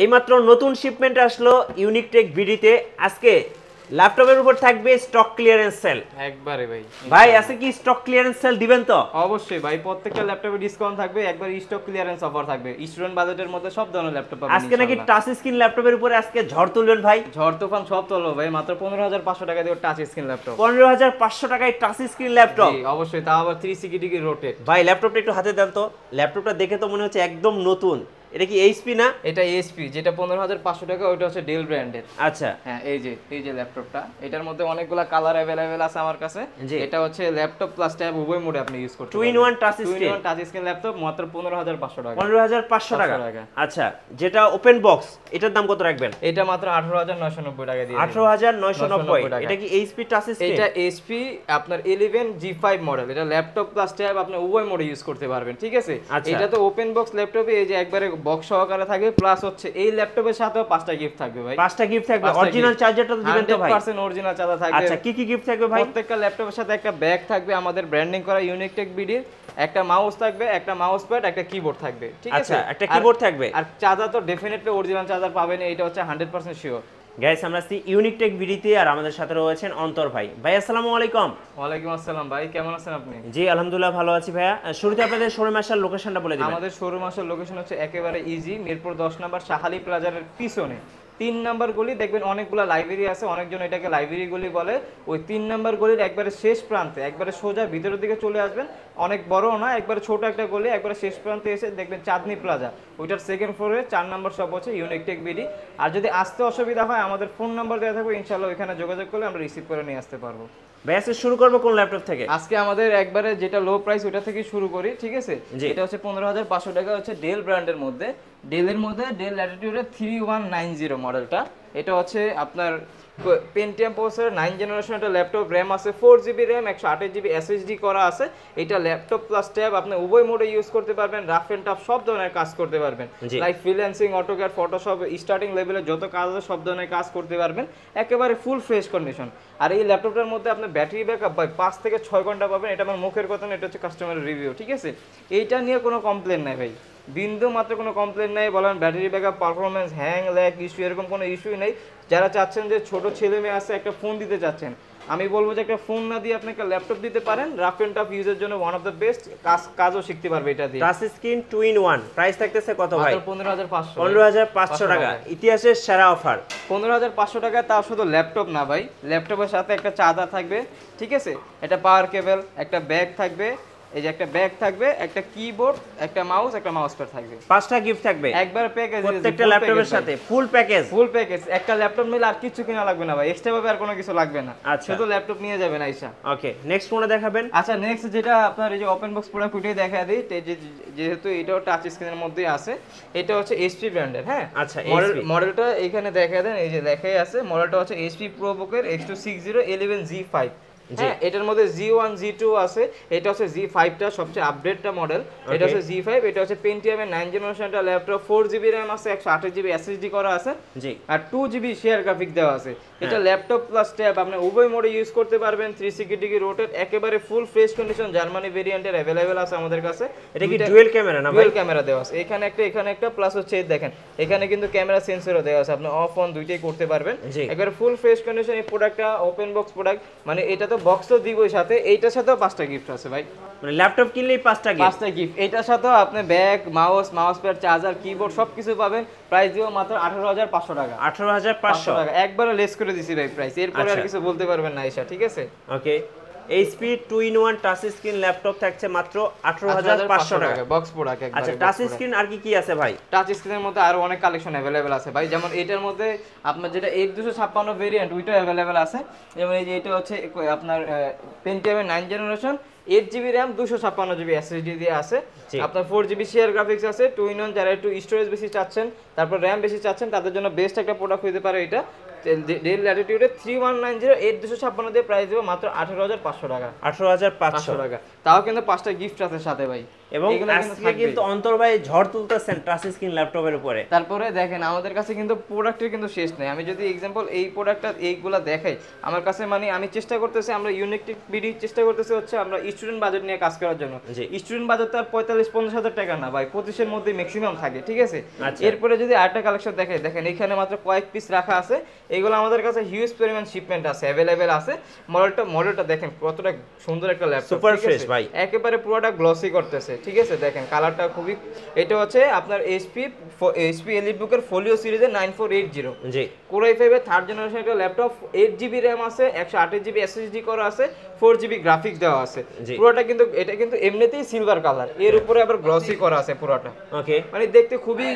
এইমাত্র নতুন শিপমেন্ট আসলো ইউনিক টেক ভিডিতে। আজকে ল্যাপটপের উপর থাকবে স্টক ক্লিয়ারেন্স সেল। একবারে ভাই ভাই আজকে কি স্টক ক্লিয়ারেন্স সেল দিবেন তো? অবশ্যই ভাই, প্রত্যেকটা ল্যাপটপে ডিসকাউন্ট থাকবে, একবার স্টক ক্লিয়ারেন্স অফার থাকবে। স্টুডেন্ট বাজেটের মধ্যে সব ধরনের ল্যাপটপ পাবেন। আজকে নাকি টাচ স্ক্রিন ল্যাপটপের উপরে আজকে ঝড় তুলবেন ভাই? ঝড় তুফান সব তুলবো ভাই, মাত্র 15,500 টাকা দিয়ে টাচ স্ক্রিন ল্যাপটপ। 15,500 টাকায় টাচ স্ক্রিন ল্যাপটপ? জি অবশ্যই, তাও আবার 360 ডিগ্রি রোটেট। ভাই ল্যাপটপটা একটু হাতে দেন তো। ল্যাপটপটা দেখে তো মনে হচ্ছে একদম নতুন। এটা কি এইচপি না? এটা এইচপি, যেটা 15,500 টাকা, ওটা হচ্ছে ডেল ব্র্যান্ডের। আচ্ছা হ্যাঁ, এই যে ল্যাপটপটা, এটার মধ্যে অনেকগুলা কালার अवेलेबल আছে আমার কাছে। এটা হচ্ছে ল্যাপটপ প্লাস ট্যাব উভয় মোডে আপনি ইউজ করতে পারবেন। 2 in 1 touch screen, 2 in 1 touch screen laptop মাত্র 15,500 টাকা। 15,500 টাকা। আচ্ছা, যেটা ওপেন বক্স এটার দাম কত রাখবেন? এটা মাত্র 18,990 টাকা দিয়ে। 18,990। এটা কি এইচপি টাচ স্ক্রিন? এটা এইচপি আপনার 11 G5 মডেল। এটা ল্যাপটপ প্লাস ট্যাব আপনি উভয় মোডে ইউজ করতে পারবেন, ঠিক আছে? এটা তো ওপেন বক্স ল্যাপটপে এই যে একবারে বক্স সহকারে থাকে, প্লাস হচ্ছে এই ল্যাপটপের সাথেও 5টা গিফট থাকবে ভাই। 5টা গিফট থাকবে। অরিজিনাল চার্জারটা তো দিবেন তো ভাই? 100% অরিজিনাল চার্জার থাকবে। আচ্ছা, কি কি গিফট থাকবে ভাই? প্রত্যেকটা ল্যাপটপের সাথে একটা ব্যাগ থাকবে আমাদের ব্র্যান্ডিং করা ইউনিক টেক বিডির, একটা মাউস থাকবে, একটা মাউস প্যাড, একটা কিবোর্ড থাকবে, ঠিক আছে? আচ্ছা, একটা কিবোর্ড থাকবে। আর চার্জার তো ডেফিনেটলি অরিজিনাল চার্জার পাবেন, এটা হচ্ছে 100% শিওর। গাইস, আমরা আছি ইউনিক টেক ভিডিতে, আর আমাদের সাথে রয়েছেন অন্তর ভাই। ভাই আসসালামু আলাইকুম। ওয়ালাইকুম আসসালাম ভাই, কেমন আছেন আপনি? জি আলহামদুলিল্লাহ ভালো আছি ভাইয়া। শুরুতে আপনাদের শোরুম আসার লোকেশনটা বলে দিবেন। আমাদের শোরুম আসার লোকেশন হচ্ছে একেবারে ইজি, মিরপুর 10 নম্বর শাহালি প্লাজার পিছনে 3 নাম্বার গলি। দেখবেন অনেকগুলো লাইব্রেরি আছে, অনেকজন এটাকে লাইব্রেরি গলি বলে। ওই 3 নাম্বার গলির একবারে শেষ প্রান্তে, একবারে সোজা ভিতরের দিকে চলে আসবেন। অনেক বড় না, একবারে ছোট একটা গলি, একবারে শেষ প্রান্তে এসে দেখবেন চাঁদনি প্লাজা, ওইটার সেকেন্ড ফ্লোরে 4 নাম্বার শপ হচ্ছে ইউনিক টেক বিডি। আর যদি আসতে অসুবিধা হয় আমাদের ফোন নাম্বার দেওয়া থাকবে, ইনশাআল্লাহ ওইখানে যোগাযোগ করলে আমরা রিসিভ করে নিয়ে আসতে পারবো। ভাই আজকে শুরু করবো কোন ল্যাপটপ থেকে? আজকে আমাদের একবারে যেটা লো প্রাইস ওটা থেকে শুরু করি, ঠিক আছে? এটা হচ্ছে 15,500 টাকা, হচ্ছে ডেল ব্র্যান্ডের মধ্যে। ডেলের মধ্যে ডেল ল্যাটিটিউডের 3190 মডেলটা। এটা হচ্ছে আপনার পেন্টিয়াম প্রসেসর 9 জেনারেশন একটা ল্যাপটপ, র্যাম আছে 4GB র্যাম, 128GB এসএসডি করা আছে। এটা ল্যাপটপ প্লাস ট্যাব আপনি উভয় মোডে ইউজ করতে পারবেন, রাফ এন্ড টাফ সব ধরনের কাজ করতে পারবেন। Like freelancing, AutoCAD, Photoshop, starting লেভেলে যত কাজ আছে সব ধরনের কাজ করতে পারবেন, একেবারে ফুল ফ্রেশ কন্ডিশন। আর এই ল্যাপটপটার মধ্যে আপনি ব্যাটারি ব্যাকআপ ভাই 5 থেকে 6 ঘন্টা পাবেন। এটা আমার মুখের কথা না, এটা হচ্ছে কাস্টমারের রিভিউ, ঠিক আছে? এইটা নিয়ে কোনো কমপ্লেন নাই ভাই, বিন্দু মাত্র কোনো কমপ্লেন নাই। বলেন battery backup, performance, hang, lag issue, এরকম কোনো ইস্যুই নেই। যারা চাচ্ছেন যে ছোট ছেলে মেয়ে আছে একটা ফোন দিতে চাচ্ছেন, আমি বলবো যে একটা ফোন না দিয়ে আপনি একটা ল্যাপটপ দিতে পারেন, রাফ এন্ড টাফ ইউজের জন্য ওয়ান অফ দ্য বেস্ট। কাজও শিখতে পারবে এটা দিয়ে। টাচ স্ক্রিন 2 in 1 প্রাইস থাকতেছে কত ভাই? মাত্র 15,500। 15,500 টাকা, ইতিহাসের সেরা অফার। 15,500 টাকা, তা শুধু ল্যাপটপ না ভাই, ল্যাপটপের সাথে একটা চার্জার থাকবে, ঠিক আছে? একটা পাওয়ার কেবল, একটা ব্যাগ থাকবে, এই যে একটা ব্যাগ থাকবে, একটা কিবোর্ড, একটা মাউস, একটা মাউস প্যাড থাকবে। 5টা গিফট থাকবে একবার প্যাকেজ, প্রত্যেকটা ল্যাপটপের সাথে ফুল প্যাকেজ। ফুল প্যাকেজ, একটা ল্যাপটপ নিলে আর কিছু কিনা লাগবে না ভাই, এক্সট্রা ভাবে আর কোনো কিছু লাগবে না, শুধু ল্যাপটপ নিয়ে যাবেন আইসা। ওকে, নেক্সট কোনটা দেখাবেন? আচ্ছা, নেক্সট যেটা আপনার এই যে ওপেন বক্স প্রোডাক্ট ওইটাই দেখা দিই, যেহেতু এটাও টাচ স্ক্রিনের মধ্যেই আছে। এটা হচ্ছে এইচপি ব্র্যান্ডের। হ্যাঁ, আচ্ছা, মডেলটা এখানে দেখা দেন, এই যে লেখাই আছে, মডেলটা হচ্ছে এইচপি প্রোবুকের X260 11G5। হ্যাঁ, এটার মধ্যে G1 G2 আছে, এটা হচ্ছে G5টা সবচেয়ে আপডেটটা মডেল। এটা হচ্ছে G5, এটা হচ্ছে পেন্টিয়ামের 9 জেনারেশনটা ল্যাপটপ, 4GB র্যাম আছে, 128GB এসএসডি করা আছে, জি, আর 2GB শেয়ার গ্রাফিক দেওয়া আছে। এটা ল্যাপটপ প্লাস ট্যাব আপনি উভয় মোডে ইউজ করতে পারবেন, 360 ডিগ্রি রোটেট, একেবারে ফুল ফ্রেশ কন্ডিশন। জার্মানি ভেরিয়েন্টের अवेलेबल আছে আমাদের কাছে। এটা কি ডুয়াল ক্যামেরা না ভাই? ডুয়াল ক্যামেরা দেওয়া আছে, এখানে একটা প্লাস হচ্ছে দেখেন এখানে কিন্তু ক্যামেরা সেন্সরও দেওয়া আছে, আপনি অফ অন দুইটাই করতে পারবেন। একেবারে ফুল ফ্রেশ কন্ডিশন। এই প্রোডাক্টটা ওপেন বক্স প্রোডাক্ট, মানে এটা তো বক্স তো দিবই সাথে, এইটার সাথেও 5টা গিফট আছে ভাই। মানে ল্যাপটপ কিনলেই 5টা গিফট। এটার সাথেও আপনি bag, mouse pad, charger, keyboard সবকিছু পাবেন। প্রাইস দিব মাত্র 18,500 টাকা। 18,500 টাকা একবারে লেস করে দিছি ভাই প্রাইস, এরপরে আর কিছু বলতে পারবেন না আয়েশা, ঠিক আছে? Okay, HP 2 in 1 touch screen laptop থাকছে মাত্র 18,500 টাকা বক্স প্রোডাক্ট একবারে। আচ্ছা, টাচ স্ক্রিন আর কি কি আছে ভাই? টাচ স্ক্রিনের মধ্যে আরো অনেক কালেকশন अवेलेबल আছে ভাই, যেমন এটার মধ্যে আপনার যেটা 1256 ভেরিয়েন্ট ওইটাও अवेलेबल আছে। যেমন এই যে এটা হচ্ছে আপনার পেন্টিয়ামের 9 generation, 8GB RAM, 256GB SSD দিয়ে আছে। আপনার 4GB শেয়ার গ্রাফিক্স আছে, 2 in 1। যারা একটু স্টোরেজ বেশি চাচ্ছেন, তারপর র্যাম বেশি চাচ্ছেন, তাদের জন্য বেস্ট একটা প্রোডাক্ট হতে পারে এটা। ডেল ল্যাটিটিউডে 3190 8256 দিয়ে প্রাইস দেব মাত্র 18,500 টাকা। 18,500 টাকা, তাও কিন্তু 5টা গিফট আছে সাথে ভাই। এবং আজকে কিন্তু অন্তর ভাই ঝড় তুলতেছেন টাচ স্ক্রিন ল্যাপটপের উপরে। তারপরে দেখেন আমাদের কাছে কিন্তু প্রোডাক্টের কিন্তু শেষ নেই। আমি যদি एग्जांपल এই প্রোডাক্টটা এইগুলা দেখাই, আমার কাছে মানে আমি চেষ্টা করতেছি, আমরা ইউনিক টেক বিডি চেষ্টা করতেছি হচ্ছে আমরা স্টুডেন্ট বাজেট নিয়ে কাজ করার জন্য। স্টুডেন্ট বাজেট তার 45-50 হাজার টাকা না ভাই, 25 এর মধ্যে ম্যাক্সিমাম থাকে, ঠিক আছে? এরপরে যদি আরেকটা কালেকশন দেখেন, দেখেন এখানে মাত্র কয়েক পিস রাখা আছে, এগুলো আমাদের কাছে হিউজ পরিমাণ শিপমেন্ট আছে, অ্যাভেলেবেল আছে। মডেলটা দেখেন কতটা সুন্দর একটা ল্যাপটপ, সুপার ফ্রেশ ভাই, একেবারে পুরোটা গ্লসি করতেছে, ঠিক আছে। দেখেন কালারটা খুবই, এটা হচ্ছে আপনার এইচপি এলিটবুকের ফোলিও সিরিজের 9480 জি কোর i5 এর থার্ড জেনারেশন একটা ল্যাপটপ, 8GB র্যাম আছে, 128GB এসএসডি করা আছে, 4GB গ্রাফিক্স দেওয়া আছে। পুরোটা কিন্তু এটা কিন্তু এমনিতেই সিলভার কালার, এর উপরে আবার গ্লসি করা আছে পুরোটা। ওকে, মানে দেখতে খুবই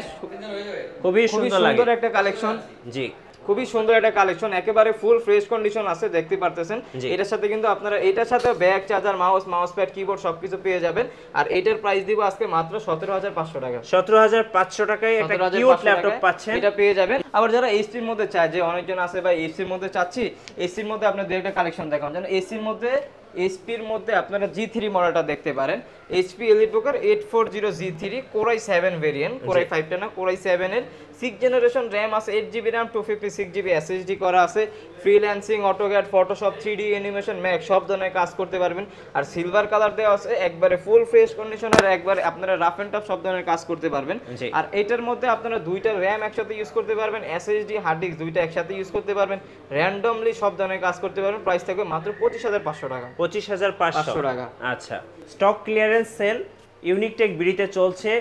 সুন্দর একটা কালেকশন। জি খুবই সুন্দর একটা কালেকশন, একেবারে ফুল ফ্রেশ কন্ডিশন আছে, দেখতে পারতেছেন। এটার সাথে কিন্তু আপনারা এটার সাথে bag, charger, mouse pad, keyboard সবকিছু পেয়ে যাবেন। আর এটার প্রাইস দিব আজকে মাত্র 17500 টাকা। 17500 টাকায় একটা কিউট ল্যাপটপ পাচ্ছেন, এটা পেয়ে যাবেন। আবার যারা এইচপির মধ্যে চায়, যে অনেকজন আছে ভাই এইচপির মধ্যে চাচ্ছি, এইচপির মধ্যে আপনাদের একটা কালেকশন দেখান, যেন এইচপির মধ্যে আপনারা G3 মডেলটা দেখতে পারেন। HP এলিটবুকের 840 G3 core i7 variant, core i5 টা না, কোর i7 এর 6 জেনারেশন RAM আছে, 8GB RAM, 256GB SSD করা আছে। Freelancing, AutoCAD, Photoshop, 3D animation, max সব ধরনের কাজ করতে পারবেন। আর সিলভার কালার দেওয়া আছে, একবারে ফুল ফ্রেশ কন্ডিশনার, একবারে আপনারা রাফ এন্ড টাফ সব ধরনের কাজ করতে পারবেন। আর এটার মধ্যে আপনারা দুইটা RAM একসাথে ইউজ করতে পারবেন, SSD হার্ড ডিস্ক দুইটা একসাথে ইউজ করতে পারবেন, র্যান্ডমলি সব ধরনের কাজ করতে পারবেন। প্রাইস থাকবে মাত্র 25500 টাকা। 25500 টাকা। আচ্ছা, স্টক ক্লিয়ারেন্স সেল ইউনিকটেক বিডিতে চলছে,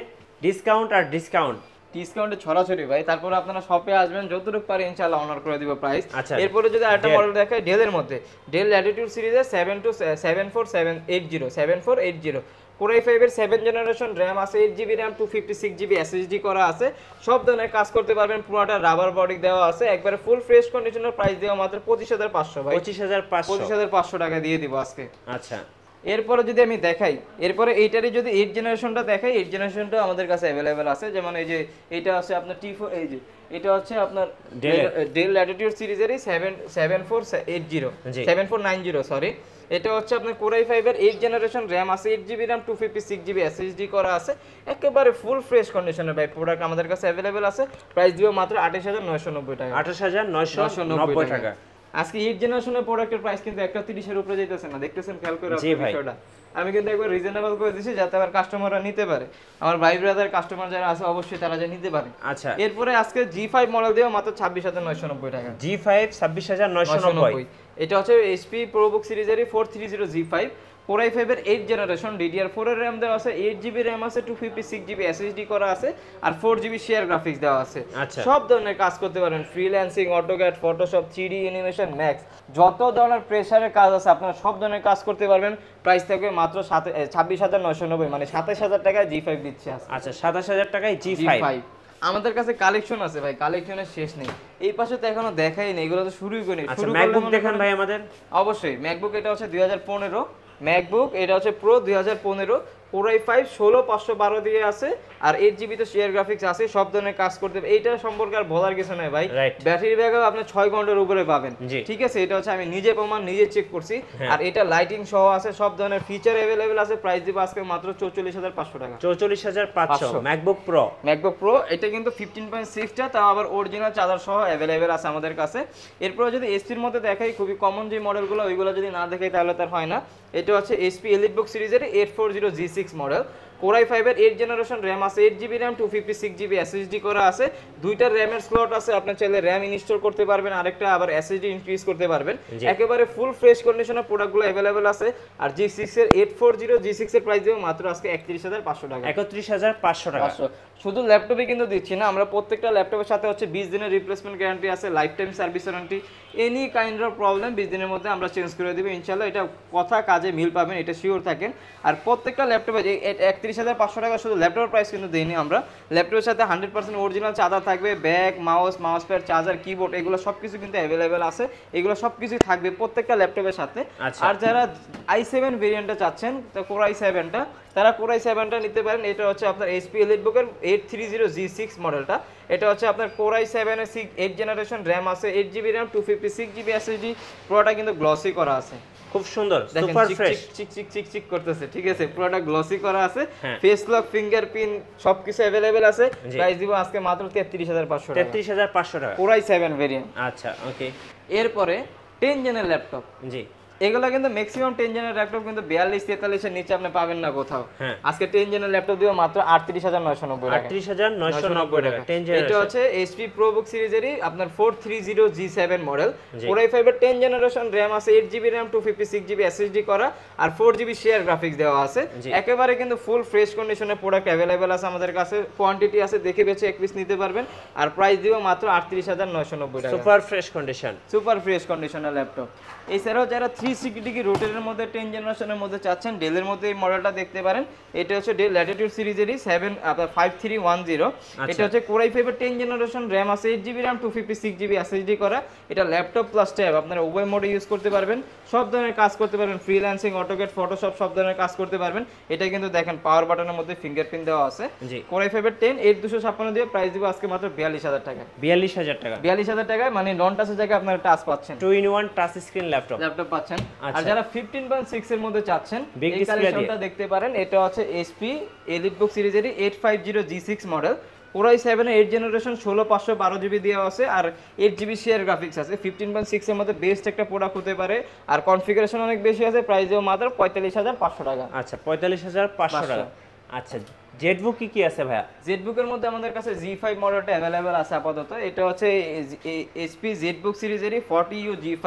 ডিসকাউন্টে ছড়াছড়ি ভাই। তারপরে আপনারা শপে আসবেন, যতটুকু পারে ইনশাআল্লাহ অনার করে দিব প্রাইস। আচ্ছা, এরপরে যদি আরেকটা মডেল দেখাই ডেলের মধ্যে, ডেল ল্যাটিটিউড সিরিজের 7480 কোর i5 এর 7 জেনারেশন RAM আছে, 8GB RAM, 256GB SSD করা আছে, সব ধরনের কাজ করতে পারবেন। পুরোটা রাবার বডি দেওয়া আছে, একবারে ফুল ফ্রেশ কন্ডিশনের, প্রাইস দেওয়া মাত্র 25500 ভাই। 25500 টাকা দিয়ে দিব আজকে। আচ্ছা, এরপরে যদি আমি দেখাই, এরপরে এইটারই যদি 8 জেনারেশনটা দেখাই, 8 জেনারেশনটা আমাদের কাছে অ্যাভেলেবেল আছে। যেমন এই যে এটা আছে আপনার T4, এই যে এটা হচ্ছে আপনার ডেল ল্যাটিটিউড সিরিজেরই 7490 সরি। এটা হচ্ছে আপনার কোর i5 এর 8 জেনারেশন RAM আছে, 8GB RAM, 256GB SSD করা আছে, একেবারে ফুল ফ্রেশ কন্ডিশনের ভাই প্রোডাক্ট আমাদের কাছে অ্যাভেলেবেল আছে। প্রাইস দিব মাত্র 28990 টাকা। 28990 টাকা। আজকে 8 জেনারেশনের প্রোডাক্টের প্রাইস কিন্তু 130 এর উপরে যাইতেছে না, দেখতেছেন খেয়াল করে বিষয়টা। আমি কিন্তু একবার রিজনেবল করে দিছি যাতে আবার কাস্টমাররা নিতে পারে, আমার ভাই ব্রাদার কাস্টমার যারা আছে অবশ্যই তারা যা নিতে পারে। আচ্ছা, এরপরে আজকে G5 মডেল দিও মাত্র 26990 টাকা। G5 26990। এটা হচ্ছে HP ProBook সিরিজেরই 430 G5 core i5 এর 8 জেনারেশন, DDR4 এর RAM দেওয়া আছে, 8GB RAM আছে, 256GB SSD করা আছে, আর 4GB শেয়ার গ্রাফিক্স দেওয়া আছে। সব ধরনের কাজ করতে পারবেন, freelancing, AutoCAD, Photoshop, 3D animation, max যত ধরনের প্রেসারের কাজ আছে আপনারা সব ধরনের কাজ করতে পারবেন। প্রাইস থাকবে মাত্র 26990, মানে 27000 টাকায় G5 দিচ্ছে। আচ্ছা, 27000 টাকায় G5। আমাদের কাছে কালেকশন আছে ভাই, কালেকশনের শেষ নেই। এই পাশে তো এখনো দেখাই নেই, এগুলো তো শুরুই করিনি। আচ্ছা, ম্যাকবুক দেখান ভাই আমাদের। অবশ্যই ম্যাকবুক, এটা হচ্ছে 2015 ম্যাকবুক, এটা হচ্ছে প্রো 2015 কোর i5 16512 দিয়ে আছে, আর 8GB তো শেয়ার গ্রাফিক্স আছে, সব ধরনের কাজ করতে। এইটা সম্পর্কে আর বলার কিছু নাই ভাই, ব্যাটারি ব্যাকআপ আপনি 6 ঘন্টার উপরে পাবেন, ঠিক আছে। এটা হচ্ছে আমি নিজে প্রমাণ, নিজে চেক করছি। আর এটা লাইটিং সহ আছে, সব ধরনের ফিচার अवेलेबल আছে। প্রাইস দিব আজকে মাত্র 44500 টাকা। 44500 ম্যাকবুক প্রো। এটা কিন্তু 15.6 টা, তাও আবার অরিজিনাল চার্জার সহ अवेलेबल আছে আমাদের কাছে। এরপর যদি এসপির মধ্যে দেখাই, খুবই কমন যে মডেলগুলো, ওইগুলো যদি না দেখাই তাহলে তার হয় না। এটা হচ্ছে HP এলিটবুক সিরিজের 840 G6 মডেল, কোর i5 এর 8 জেনারেশন, RAM আছে 8GB RAM, 256GB SSD করা আছে, দুইটা RAM এর স্লট আছে, আপনি চাইলে RAM ইনস্টল করতে পারবেন, আরেকটা আবার SSD ইনক্রিজ করতে পারবেন। একেবারে ফুল ফ্রেশ কন্ডিশনের প্রোডাক্টগুলো अवेलेबल আছে। আর G6 এর 840 G6 এর প্রাইস দেব মাত্র আজকে 31500 টাকা। 31500 টাকা। শুধু ল্যাপটপে কিন্তু দিচ্ছি না, আমরা প্রত্যেকটা ল্যাপটপের সাথে হচ্ছে 20 দিনের রিপ্লেসমেন্ট গ্যারান্টি আছে, life time service warranty, any kind of problem 20 দিনের মধ্যে আমরা চেঞ্জ করে দেব ইনশাআল্লাহ। এটা কথা কাজে মিল পাবেন, এটা শিওর থাকেন। আর প্রত্যেকটা ল্যাপটপে 31500 টাকা শুধু ল্যাপটপের প্রাইস কিন্তু দেইনি আমরা, ল্যাপটপের সাথে 100% অরিজিনাল চার্জার থাকবে, bag, mouse pad, charger, keyboard, এগুলো সবকিছু কিন্তু अवेलेबल আছে, এগুলো সবকিছুই থাকবে প্রত্যেকটা ল্যাপটপের সাথে। আর যারা i7 ভেরিয়েন্টটা চাচ্ছেন, তো কোর i7টা, তারা কোর i7টা নিতে পারেন। এটা হচ্ছে আপনার HP এলিটবুকের 830 G6 মডেলটা। এটা হচ্ছে আপনার কোর i7 এর 8 জেনারেশন, RAM আছে 8GB RAM, 256GB SSD, পুরোটা কিন্তু গ্লসি করা আছে, খুব সুন্দর, সুপার ফ্রেশ, চিক করতেছে, ঠিক আছে। পুরোটা গ্লসি করা আছে, ফেস লক, ফিঙ্গারপ্রিন্ট সবকিছু अवेलेबल আছে। প্রাইস দিব আজকে মাত্র 33500 টাকা। 33500 টাকা কোর i7 ভেরিয়েন্ট। আচ্ছা, ওকে। এরপরে 10 জেনের ল্যাপটপ, জি এগুলো কিন্তু ম্যাক্সিমাম 10 জেনের ল্যাপটপ কিন্তু 42 43 এর নিচে আপনি পাবেন না কোথাও। হ্যাঁ। আজকে 10 জেনের ল্যাপটপ দিও মাত্র 38990 টাকা। 38990 টাকা 10 জেনারেশন। এটা হচ্ছে HP ProBook সিরিজেরই আপনার 430G7 মডেল। Core i5 এর 10 জেনারেশন, RAM আছে 8GB RAM, 256GB SSD করা আর 4GB শেয়ার গ্রাফিক্স দেওয়া আছে। একেবারে কিন্তু ফুল ফ্রেশ কন্ডিশনের প্রোডাক্ট अवेलेबल আছে আমাদের কাছে, কোয়ান্টিটি আছে, দেখে বেছে এক পিস নিতে পারবেন। আর প্রাইস দিব মাত্র 38990 টাকা। Super fresh condition, super fresh কন্ডিশনের ল্যাপটপ। এছাড়াও যারা 360 ডিগ্রি রোটেটের মধ্যে 10 জেনারেশনের মধ্যে চাচ্ছেন, ডেলের মধ্যে এই মডেলটা দেখতে পারেন। এটা হচ্ছে ডেল ল্যাটিটিউড সিরিজেরই 5310। এটা হচ্ছে Core i5 এর 10 জেনারেশন, RAM আছে 8GB RAM, 256GB SSD করা। এটা ল্যাপটপ প্লাস ট্যাব আপনারা উভয় মোডে ইউজ করতে পারবেন, সব ধরনের কাজ করতে পারবেন, ফ্রিল্যান্সিং, অটোক্যাড, ফটোশপ সব ধরনের কাজ করতে পারবেন। এটা কিন্তু দেখেন পাওয়ার বাটনের মধ্যে ফিঙ্গারপ্রিন্ট দেওয়া আছে। Core i5 এর 10 8256 দিয়ে প্রাইস দিব আজকে মাত্র 42000 টাকা। 42000 টাকা, 42000 টাকায় মানে নন টাচের জায়গায় আপনারা টাচ পাচ্ছেন, 2-in-1 টাচ স্ক্রিন ল্যাপটপ পাচ্ছেন। আর যারা 15.6 এর মধ্যে চাচ্ছেন এই কালেকশনটা দেখতে পারেন। এটা হচ্ছে HP EliteBook সিরিজেরই 850G6 model. Core i7 এর 8 জেনারেশন, 16512GB দেওয়া আছে আর 8GB শেয়ার গ্রাফিক্স আছে। 15.6 এর মধ্যে বেস্ট একটা প্রোডাক্ট হতে পারে আর কনফিগারেশন অনেক বেশি আছে। প্রাইসও মাত্র 45500 টাকা। আচ্ছা 45500 টাকা। আচ্ছা জেটবুক কি আছে ভাইয়া? জেটবুকের মধ্যে আমাদের কাছে G5 মডেলটা अवेलेबल আছে আপাতত। এটা হচ্ছে HP ZBook সিরিজেরই 40U G5,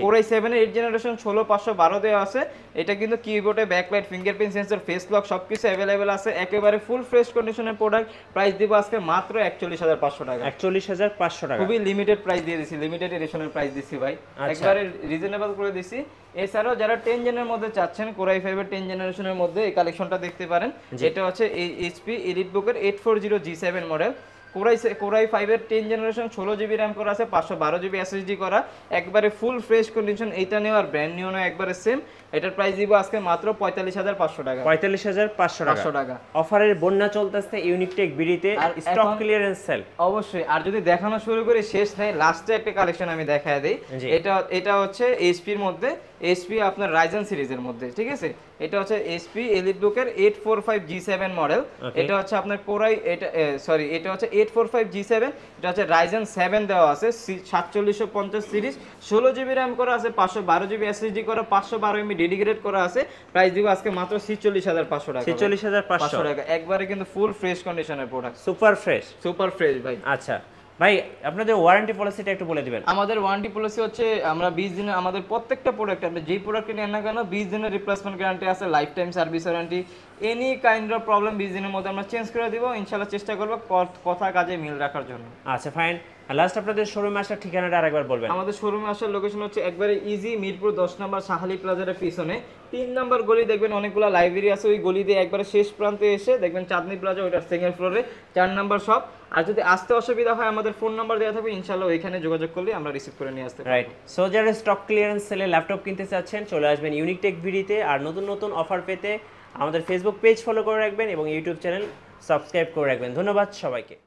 Core i7 এর 8 জেনারেশন, 16512 দেওয়া আছে। এটা কিন্তু কিবোর্ডে backlight, fingerprint sensor, face lock সবকিছু अवेलेबल আছে। একেবারে ফুল ফ্রেশ কন্ডিশনের প্রোডাক্ট। প্রাইস দিব আজকে মাত্র 41500 টাকা। 41500 টাকা, খুবই লিমিটেড প্রাইস দিয়ে দিছি, লিমিটেড এডিশনের প্রাইস দিছি ভাই, একবারে রিজনেবল করে দিছি। এছাড়াও যারা 10 জেনের মধ্যে চাচ্ছেন Core i5 এর 10 জেনারেশনের মধ্যে এই কালেকশনটা দেখতে পারেন। এটা হচ্ছে HP EliteBook এর 840G7 মডেল। Core i5 এর 10 জেনারেশন, 16GB RAM করা আছে, 512GB SSD করা, একবারে ফুল ফ্রেশ কন্ডিশন। এইটা নিও আর ব্র্যান্ড নিও না একবারে সেম। এটার প্রাইস দিব আজকে মাত্র 45500 টাকা। 45500 টাকা। অফারের বন্যা চলতেছে ইউনিকটেক বিডিতে, স্টক ক্লিয়ারেন্স সেল। অবশ্যই, আর যদি দেখানো শুরু করি শেষ নাই, লাস্টে একটা কালেকশন আমি দেখায় দেই। এটা হচ্ছে HP এর মধ্যে, HP আপনার Ryzen সিরিজের মধ্যে, ঠিক আছে। এটা হচ্ছে HP EliteBook এর 845G7 মডেল। এটা হচ্ছে আপনার এটা হচ্ছে 845G7। এটা হচ্ছে Ryzen 7 দেওয়া আছে, 4750 সিরিজ, 16GB RAM করা আছে, 512GB SSD করা, 512MB ডেডিকেটেড করা আছে। প্রাইস দিব আজকে মাত্র 46500 টাকা। 46500 টাকা, একবারে কিন্তু ফুল ফ্রেশ কন্ডিশনের product, super fresh, super fresh ভাই। আচ্ছা ভাই আপনাদের ওয়ারেন্টি পলিসিটা একটু বলে দিবেন। আমাদের ওয়ারেন্টি পলিসি হচ্ছে আমরা 20 দিনের, আমাদের প্রত্যেকটা প্রোডাক্ট আপনি যেই প্রোডাক্ট নেন না কেন 20 দিনের রিপ্লেসমেন্ট গ্যারান্টি আছে, life time service warranty. Any kind of problem 20 দিনের মধ্যে আমরা চেঞ্জ করে দিব, ইনশাআল্লাহ চেষ্টা করব কথা কাজে মিল রাখার জন্য। আচ্ছা ফাইন। লাস্ট আপনাদের শোরুমে আসার ঠিকানাটা আরেকবার বলবেন। আমাদের শোরুমে আসার লোকেশন হচ্ছে একবারে ইজি, মিরপুর 10 নম্বর সাহালি প্লাজার পিছনে 3 নম্বর গলি দেখবেন অনেকগুলো লাইব্রেরি আছে, ওই গলি দিয়ে একবারে শেষ প্রান্তে এসে দেখবেন চাঁদনি প্লাজা, ওইটার সেকেন্ড ফ্লোরে 4 নম্বর শপ। আর যদি আসতে অসুবিধা হয় আমাদের ফোন নাম্বার দেওয়া থাকবে, ইনশাআল্লাহ ওইখানে যোগাযোগ করলে আমরা রিসিভ করে নিয়ে আসতে পারবো। রাইট। সো যারা স্টক ক্লিয়ারেন্স সেলে ল্যাপটপ কিনতে চাচ্ছেন চলে আসবেন ইউনিকটেক ভিডিতে। আর নতুন নতুন অফার পেতে আমাদের ফেসবুক পেজ ফলো করে রাখবেন এবং ইউটিউব চ্যানেল সাবস্ক্রাইব করে রাখবেন। ধন্যবাদ সবাইকে।